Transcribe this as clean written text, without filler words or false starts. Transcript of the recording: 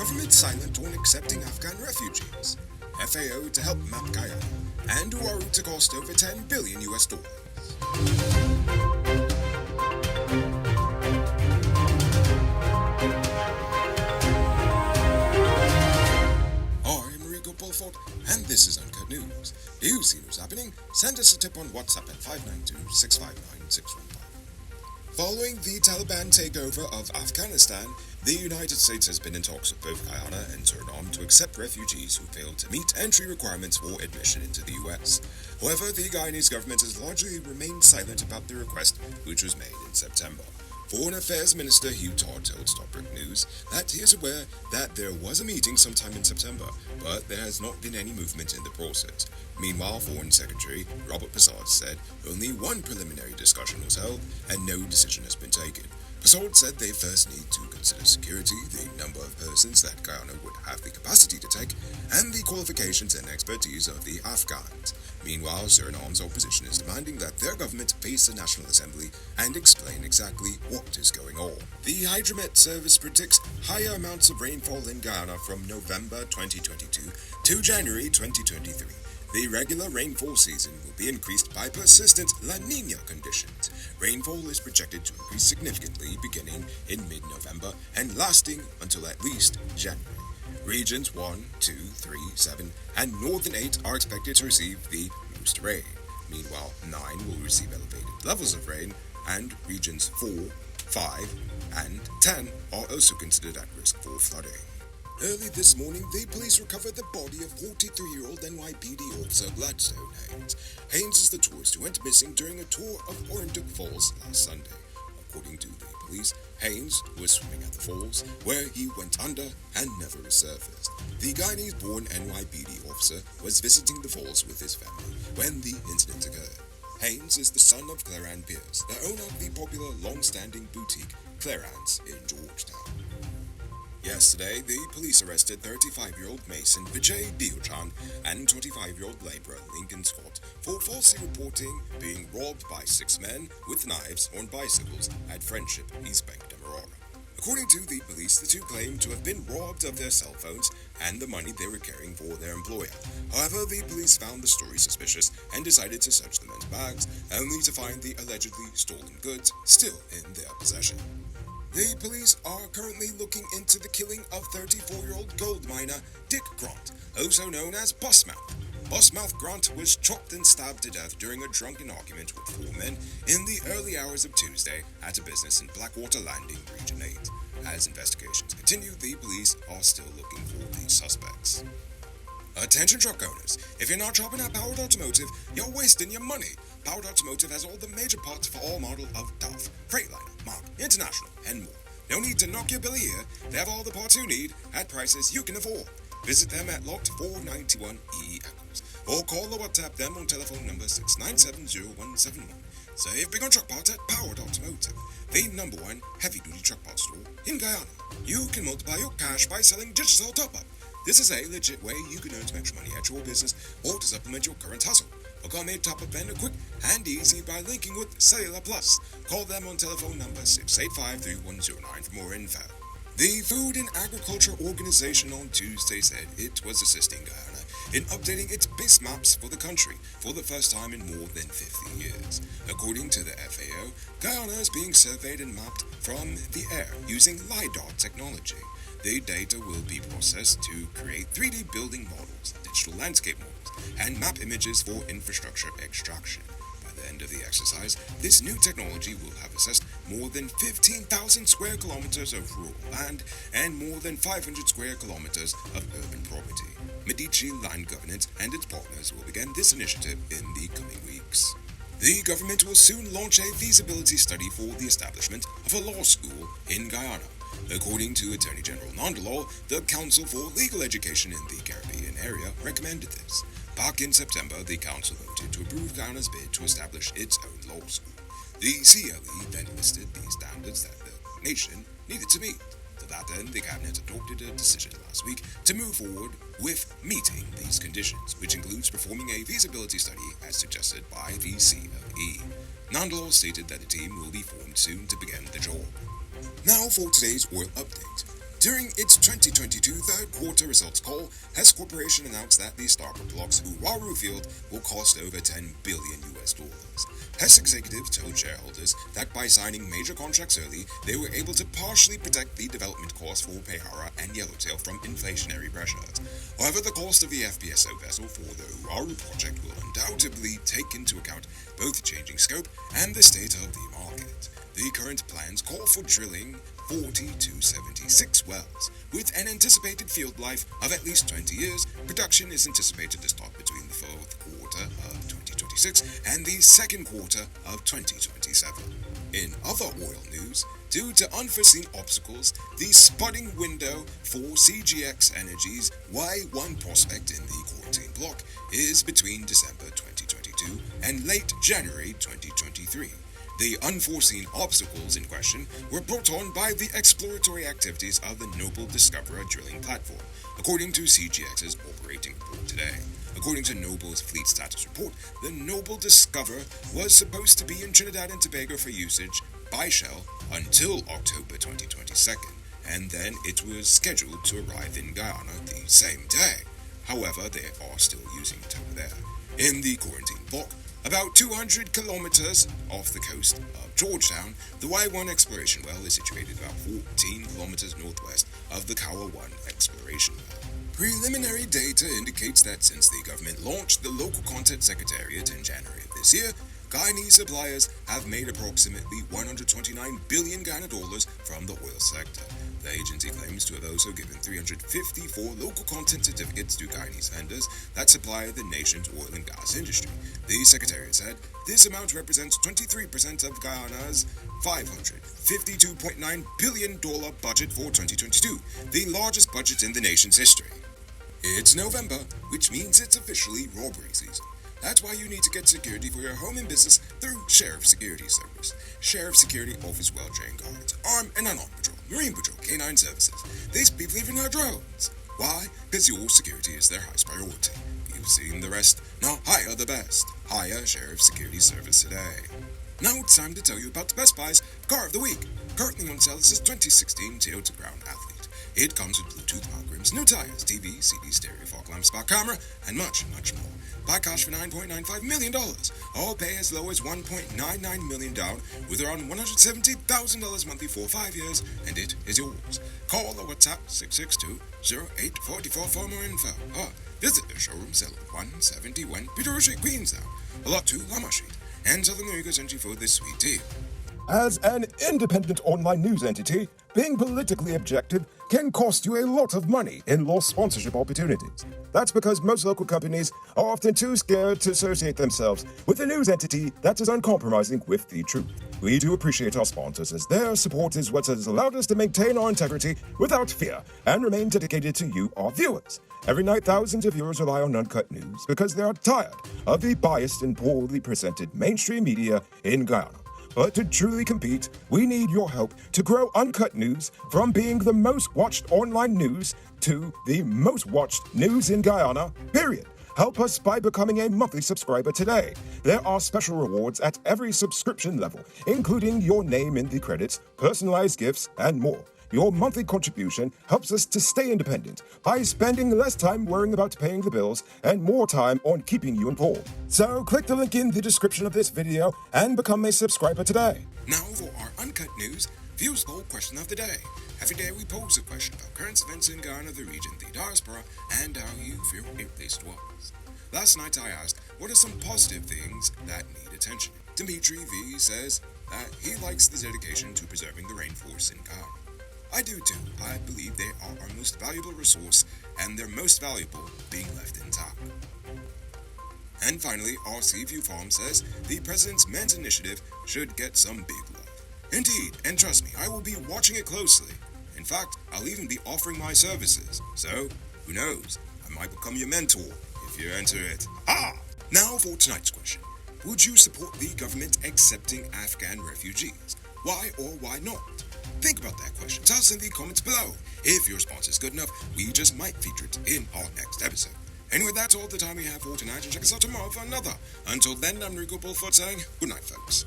government silent on accepting Afghan refugees, FAO to help map Guyana, and Uaru to cost over $10 billion. And this is Uncut News. Do you see what's happening? Send us a tip on WhatsApp at 592-659-615. Following the Taliban takeover of Afghanistan, the United States has been in talks with both Guyana and Suriname to accept refugees who failed to meet entry requirements for admission into the U.S. However, the Guyanese government has largely remained silent about the request, which was made in September. Foreign Affairs Minister Hugh Todd told Stopbrook News that he is aware that there was a meeting sometime in September, but there has not been any movement in the process. Meanwhile, Foreign Secretary Robert Prasad said only one preliminary discussion was held and no decision has been taken. Prasad said they first need to consider security, the number of persons that Guyana would have the capacity to take, and the qualifications and expertise of the Afghans. Meanwhile, Suriname's opposition is demanding that their government face the National Assembly and explain exactly what is going on. The Hydromet Service predicts higher amounts of rainfall in Guyana from November 2022 to January 2023. The regular rainfall season will be increased by persistent La Niña conditions. Rainfall is projected to increase significantly beginning in mid-November and lasting until at least January. Regions 1, 2, 3, 7, and Northern 8 are expected to receive the most rain. Meanwhile, 9 will receive elevated levels of rain, and regions 4, 5, and 10 are also considered at risk for flooding. Early this morning, the police recovered the body of 43-year-old NYPD officer Gladstone Haynes. Haynes is the tourist who went missing during a tour of Oranduc Falls last Sunday. According to the police, Haynes was swimming at the falls, where he went under and never resurfaced. The Guyanese-born NYPD officer was visiting the falls with his family when the incident occurred. Haynes is the son of Claran Pierce, the owner of the popular long-standing boutique Clarans in Georgetown. Yesterday, the police arrested 35-year-old Mason Vijay Diochan and 25-year-old laborer Lincoln Scott for falsely reporting being robbed by 6 men with knives on bicycles at Friendship, East Bank, Demerara. According to the police, the two claimed to have been robbed of their cell phones and the money they were carrying for their employer. However, the police found the story suspicious and decided to search the men's bags, only to find the allegedly stolen goods still in their possession. The police are currently looking into the killing of 34-year-old gold miner Dick Grant, also known as Bossmouth. Bossmouth Grant was chopped and stabbed to death during a drunken argument with 4 men in the early hours of Tuesday at a business in Blackwater Landing, Region 8. As investigations continue, the police are still looking for the suspects. Attention truck owners, if you're not shopping at Powered Automotive, you're wasting your money. Powered Automotive has all the major parts for all model of DAF, Freightliner, Mark, International, and more. No need to knock your belly here. They have all the parts you need at prices you can afford. Visit them at Lot 491 E. Eccles, or call or WhatsApp them on telephone number 6970171. Save big on truck parts at Powered Automotive, the #1 heavy-duty truck parts store in Guyana. You can multiply your cash by selling digital top-up. This is a legit way you can earn some extra money at your business or to supplement your current hustle. Become a top-up vendor quick and easy by linking with Cellular Plus. Call them on telephone number 685-3109 for more info. The Food and Agriculture Organization on Tuesday said it was assisting Guyana in updating its base maps for the country for the first time in more than 50 years. According to the FAO, Guyana is being surveyed and mapped from the air using LiDAR technology. The data will be processed to create 3D building models, digital landscape models, and map images for infrastructure extraction. By the end of the exercise, this new technology will have assessed more than 15,000 square kilometers of rural land and more than 500 square kilometers of urban property. Medici Land Governance and its partners will begin this initiative in the coming weeks. The government will soon launch a feasibility study for the establishment of a law school in Guyana. According to Attorney General Nandalaw, the Council for Legal Education in the Caribbean area recommended this. Back in September, the Council voted to approve Guyana's bid to establish its own law school. The CLE then listed the standards that the nation needed to meet. To that end, the Cabinet adopted a decision last week to move forward with meeting these conditions, which includes performing a feasibility study as suggested by the CLE. Nandalaw stated that a team will be formed soon to begin the job. Now for today's oil update. During its 2022 third quarter results call, Hess Corporation announced that the Starbuck Block's Uwaru field will cost over $10 billion. Hess executives told shareholders that by signing major contracts early, they were able to partially protect the development costs for Payara and Yellowtail from inflationary pressures. However, the cost of the FPSO vessel for the Uwaru project will undoubtedly take into account both changing scope and the state of the market. The current plans call for drilling 40 to 76 wells. With an anticipated field life of at least 20 years, production is anticipated to start between the fourth quarter of 2026 and the second quarter of 2027. In other oil news, due to unforeseen obstacles, the spudding window for CGX Energy's Y1 prospect in the Quarantine Block is between December 2022 and late January 2023. The unforeseen obstacles in question were brought on by the exploratory activities of the Noble Discoverer drilling platform, according to CGX's operating report today. According to Noble's fleet status report, the Noble Discoverer was supposed to be in Trinidad and Tobago for usage by Shell until October 2022, and then it was scheduled to arrive in Guyana the same day. However, they are still using it over there. In the Quarantine Block, about 200 kilometers off the coast of Georgetown, the Y1 exploration well is situated about 14 kilometers northwest of the Kawa 1 exploration well. Preliminary data indicates that since the government launched the Local Content Secretariat in January of this year, Guyanese suppliers have made approximately $129 billion from the oil sector. The agency claims to have also given 354 local content certificates to Guyanese vendors that supply the nation's oil and gas industry. The Secretariat said this amount represents 23% of Guyana's $552.9 billion budget for 2022, the largest budget in the nation's history. It's November, which means it's officially robbery season. That's why you need to get security for your home and business through Sheriff Security Service. Sheriff Security offers well-trained guards, armed and unarmed patrol, marine patrol, canine services. These people even have drones. Why? Because your security is their highest priority. You've seen the rest. Now hire the best. Hire Sheriff Security Service today. Now it's time to tell you about the Best Buy's Car of the Week. Currently on sale is this 2016 Toyota Crown Athlete. It comes with Bluetooth mount rims, new tires, TV, CD, stereo, fog lamp, spot camera, and much, much more. Buy cash for $9.95 million, or pay as low as $1.99 million down with around $170,000 monthly for 5 years, and it is yours. Call or WhatsApp 662-0844 for more info, or visit the showroom cell at 171 Peter Street, Queenstown, a lot 2 Lama Street, and Southern America's entry for this sweet tea. As an independent online news entity, being politically objective can cost you a lot of money in lost sponsorship opportunities. That's because most local companies are often too scared to associate themselves with a news entity that is uncompromising with the truth. We do appreciate our sponsors, as their support is what has allowed us to maintain our integrity without fear and remain dedicated to you, our viewers. Every night, thousands of viewers rely on Uncut News because they are tired of the biased and poorly presented mainstream media in Guyana. But to truly compete, we need your help to grow Uncut News from being the most watched online news to the most watched news in Guyana, period. Help us by becoming a monthly subscriber today. There are special rewards at every subscription level, including your name in the credits, personalized gifts, and more. Your monthly contribution helps us to stay independent by spending less time worrying about paying the bills and more time on keeping you informed. So click the link in the description of this video and become a subscriber today. Now for our Uncut News Views Poll Question of the Day. Every day we pose a question about current events in Guyana, the region, the diaspora, and how you feel it placed was. Last night I asked, what are some positive things that need attention? Dimitri V says that he likes the dedication to preserving the rainforest in Guyana. I do too. I believe they are our most valuable resource, and they're most valuable being left intact. And finally, our Seaview Farm says the President's Men's Initiative should get some big love. Indeed, and trust me, I will be watching it closely. In fact, I'll even be offering my services. So, who knows? I might become your mentor if you enter it. Now for tonight's question. Would you support the government accepting Afghan refugees? Why or why not? Think about that question. Tell us in the comments below. If your response is good enough, we just might feature it in our next episode. Anyway, that's all the time we have for tonight, and check us out tomorrow for another. Until then, I'm Rico Bullfoot saying good night, folks.